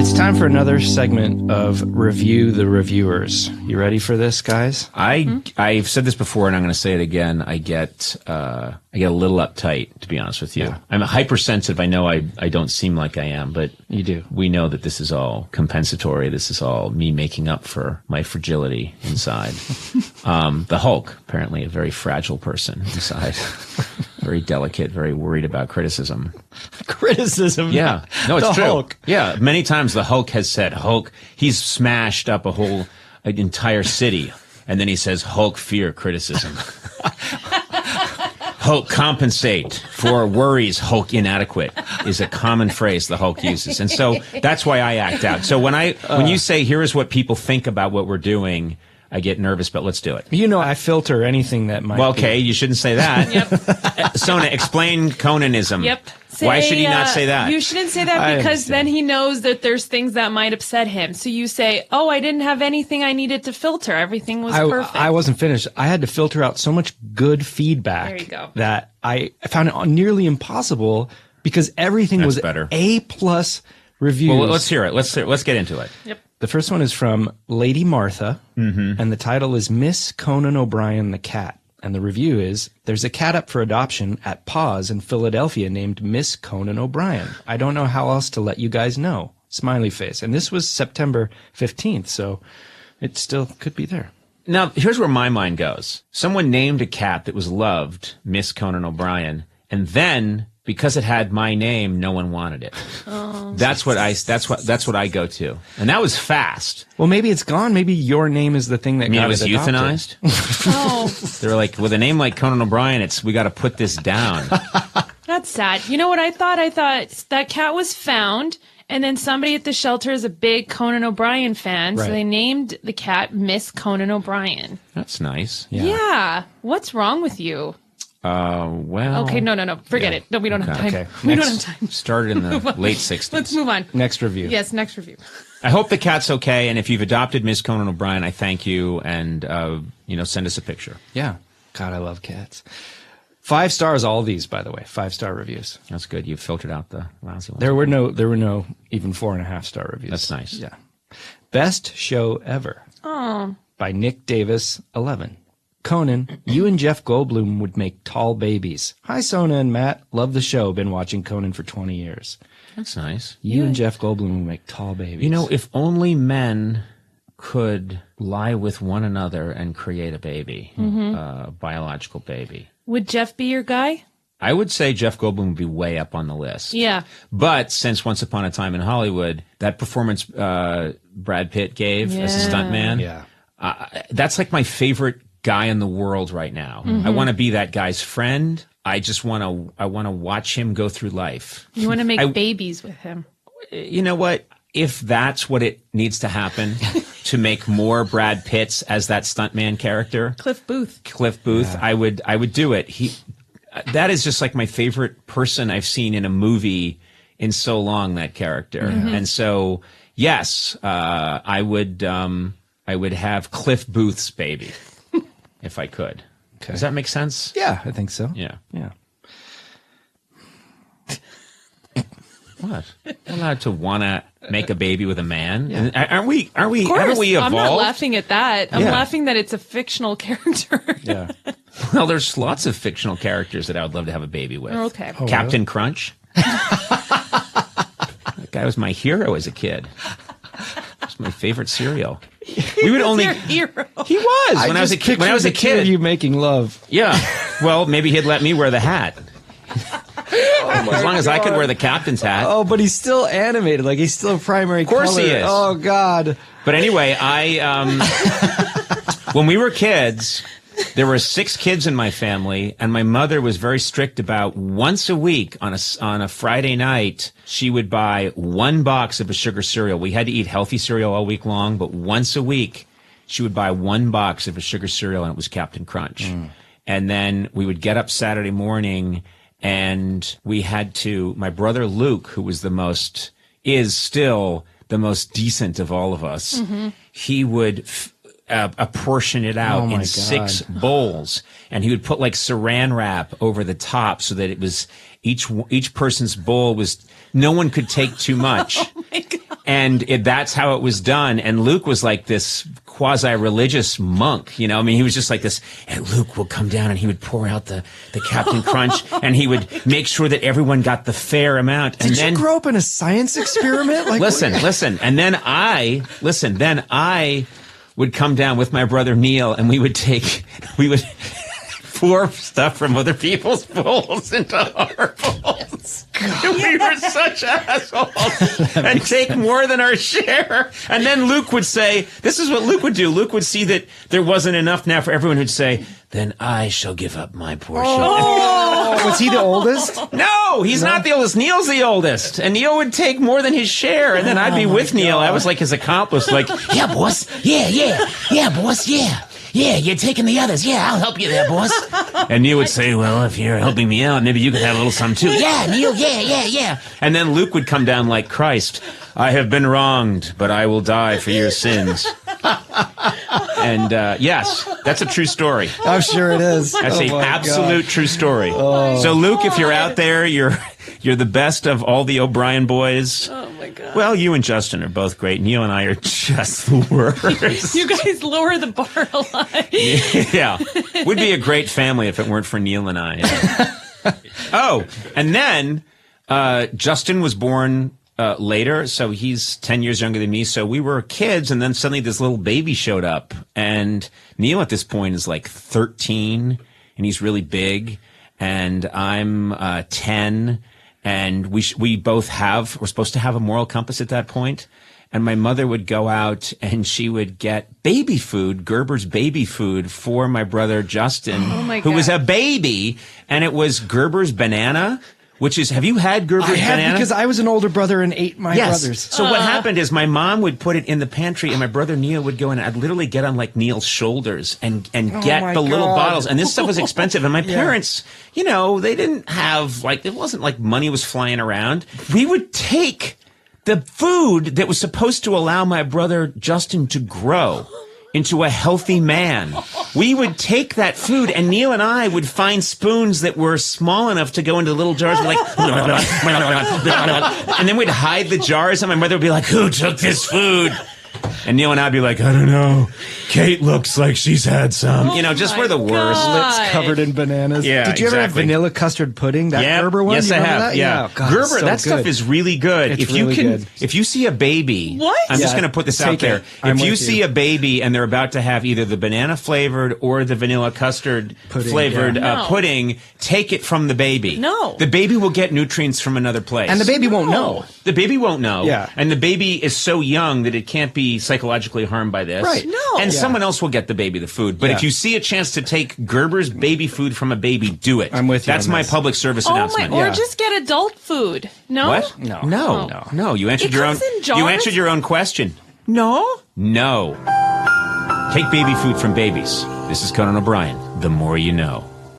It's time for another segment of Review the Reviewers. You ready for this, guys? I've said this before, and I'm going to say it again. I get a little uptight, to be honest with you. Yeah. I'm hypersensitive. I know I don't seem like I am, but you do. We know that this is all compensatory. This is all me making up for my fragility inside. The Hulk, apparently a very fragile person inside. Very delicate, very worried about criticism. Criticism? Yeah. No, it's the true. Hulk. Yeah. Many times the Hulk has said, he's smashed up an entire city. And then he says, Hulk, fear criticism. Hulk, compensate for worries. Hulk, inadequate is a common phrase the Hulk uses. And so that's why I act out. So when you say, here is what people think about what we're doing, I get nervous, but let's do it. You know, I filter anything that might be. You shouldn't say that. Yep. Sona, explain Conanism. Yep. Why should he not say that? You shouldn't say that because then he knows that there's things that might upset him. So you say, I didn't have anything I needed to filter. Everything was perfect. I wasn't finished. I had to filter out so much good feedback there you go. that I found it nearly impossible because everything was better. A+ reviews. Well, let's hear it. Let's get into it. Yep. The first one is from Lady Martha, and the title is Miss Conan O'Brien the Cat. And the review is, there's a cat up for adoption at Paws in Philadelphia named Miss Conan O'Brien. I don't know how else to let you guys know. Smiley face. And this was September 15th, so it still could be there. Now, here's where my mind goes. Someone named a cat that was loved, Miss Conan O'Brien, and then, because it had my name, no one wanted it. Oh, that's what I go to. And that was fast. Well, maybe it's gone. Maybe your name is the thing that got it was adopted. Euthanized? They were like, with a name like Conan O'Brien, we got to put this down. That's sad. You know what I thought? I thought that cat was found, and then somebody at the shelter is a big Conan O'Brien fan, right. So they named the cat Miss Conan O'Brien. That's nice. Yeah. What's wrong with you? Well. Okay, no. Forget it. No, we don't have time. Okay. We don't have time. Started in the late 60s. Let's move on. Next review. Yes, next review. I hope the cat's okay, and if you've adopted Miss Conan O'Brien, I thank you, and, send us a picture. Yeah. God, I love cats. 5 stars, all these, by the way. 5-star reviews. That's good. You filtered out the lousy ones. There were no even 4.5-star reviews. That's nice. Yeah. Best show ever. Oh. By Nick Davis, 11. Conan, you and Jeff Goldblum would make tall babies. Hi, Sona and Matt. Love the show. Been watching Conan for 20 years. That's nice. You and Jeff Goldblum would make tall babies. You know, if only men could lie with one another and create a baby, a biological baby. Would Jeff be your guy? I would say Jeff Goldblum would be way up on the list. Yeah. But since Once Upon a Time in Hollywood, that performance Brad Pitt gave as a stuntman, that's like my favorite guy in the world right now. I want to be that guy's friend. I just want to watch him go through life. You want to make babies with him. You know what? If that's what it needs to happen to make more Brad Pitts as that stuntman character, Cliff Booth, yeah. I would do it. That is just like my favorite person I've seen in a movie in so long, that character. And so, yes, I would have Cliff Booth's baby. If I could. Okay. Does that make sense? Yeah, I think so. Yeah. Yeah. What? We're allowed to want to make a baby with a man? Yeah. Aren't we, of course, haven't we evolved? I'm not laughing at that. I'm laughing that it's a fictional character. Yeah. Well, there's lots of fictional characters that I would love to have a baby with. Okay. Oh, Captain Crunch. That guy was my hero as a kid. It's my favorite cereal. We would only. Your hero. He was when I was a kid. When I was a kid, you making love. Yeah. Well, maybe he'd let me wear the hat. As long as I could wear the captain's hat. Oh, but he's still animated. Like he's still a primary color. Of course he is. Oh God. But anyway, when we were kids, there were 6 kids in my family, and my mother was very strict about once a week on a Friday night, she would buy 1 box of a sugar cereal. We had to eat healthy cereal all week long, but once a week, she would buy 1 box of a sugar cereal, and it was Captain Crunch. And then we would get up Saturday morning, and we had to, my brother Luke, who was is still the most decent of all of us, he would apportion it out in 6 bowls, and he would put like saran wrap over the top so that it was each person's bowl was, no one could take too much. Oh my God. that's how it was done. And Luke was like this quasi-religious monk, you know. I mean, he was just like this. And Luke would come down and he would pour out the Captain Crunch, and he would make sure that everyone got the fair amount. And Did you grow up in a science experiment? Like, listen. And then I would come down with my brother Neil, and we would pour stuff from other people's bowls into our bowls. We were such assholes and take more than our share. And then Luke would say, this is what Luke would do. Luke would see that there wasn't enough now for everyone, who'd say, then I shall give up my portion. Oh, was he the oldest? No, he's not the oldest. Neil's the oldest. And Neil would take more than his share. And then I'd be with Neil. I was like his accomplice, like, yeah, boss. Yeah, boss. Yeah, you're taking the others. Yeah, I'll help you there, boss. And Neil would say, well, if you're helping me out, maybe you could have a little something too. Yeah, Neil, yeah. And then Luke would come down like Christ. I have been wronged, but I will die for your sins. And yes, that's a true story. I'm sure it is. That's an absolute true story. So Luke, if you're out there, you're the best of all the O'Brien boys. Oh my God. Well, you and Justin are both great. Neil and I are just the worst. You guys lower the bar a lot. Yeah. We'd be a great family if it weren't for Neil and I. Oh, and then Justin was born later, so he's 10 years younger than me. So we were kids, and then suddenly this little baby showed up. And Neil at this point is like 13, and he's really big. And I'm 10. And we both we're supposed to have a moral compass at that point. And my mother would go out and she would get baby food, Gerber's baby food, for my brother Justin, who was a baby. And it was Gerber's banana, which is, have you had Gerber's banana? I have, because I was an older brother and ate my brothers. So what happened is my mom would put it in the pantry, and my brother Neil would go in, and I'd literally get on like Neil's shoulders and get the little bottles. And this stuff was expensive. And my parents, you know, they didn't have, like, it wasn't like money was flying around. We would take the food that was supposed to allow my brother Justin to grow into a healthy man. We would take that food, and Neil and I would find spoons that were small enough to go into little jars, and then we'd hide the jars, and my mother would be like, who took this food? And Neil and I'd be like, I don't know. Kate looks like she's had some. You know, just we're the worst. Lips covered in bananas. Yeah, Did you ever have vanilla custard pudding? That Gerber one? Yes, I have. That? Yeah. God, Gerber, so that stuff is really good. It's really good. If you see a baby, I'm just going to put this out there. If you see a baby and they're about to have either the banana flavored or the vanilla custard flavored pudding, take it from the baby. No. The baby will get nutrients from another place. And the baby won't know. The baby won't know. Yeah. And the baby is so young that it can't be psychologically harmed by this. Right. No. And someone else will get the baby the food. But if you see a chance to take Gerber's baby food from a baby, do it. I'm with you. That's my public service announcement. Or just get adult food. No? What? No. You answered your own. You answered your own question. No. Take baby food from babies. This is Conan O'Brien. The more you know.